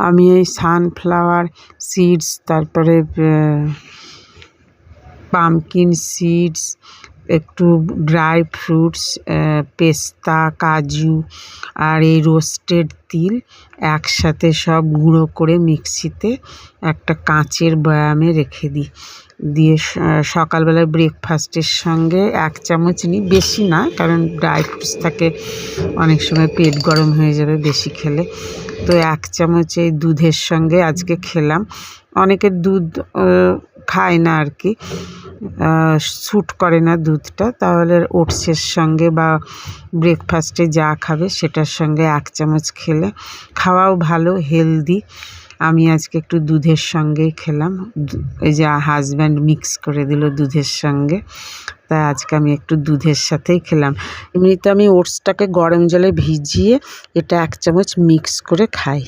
আমি এই sunflower seeds, তারপরে পামকিন সিডস, একটু ড্রাই ফ্রুটস, পেস্তা, কাজু আর এই রোস্টেড তিল একসাথে সব গুঁড়ো করে মিক্সিতে একটা কাঁচের বয়ামে রেখে দিই। দিয়ে সকালবেলায় ব্রেকফাস্টের সঙ্গে 1 চামচ নিই, বেশি না, কারণ ড্রাই ফ্রুটস থাকে, অনেক সময় পেট গরম হয়ে যাবে বেশি খেলে। তো 1 চামচ এই দুধের সঙ্গে আজকে খেলাম। অনেকে দুধ খায় না আর কি, স্যুট করে না দুধটা, তাহলে ওটসের সঙ্গে বা ব্রেকফাস্টে যা খাবে সেটার সঙ্গে 1 চামচ খেলে খাওয়াও ভালো, হেলদি। আমি আজকে একটু দুধের সঙ্গেই খেলাম, এই যে হাজব্যান্ড মিক্স করে দিল দুধের সঙ্গে, তাই আজকে আমি একটু দুধের সাথেই খেলাম। এমনিতে আমি ওটসটাকে গরম জলে ভিজিয়ে এটা 1 চামচ মিক্স করে খাই।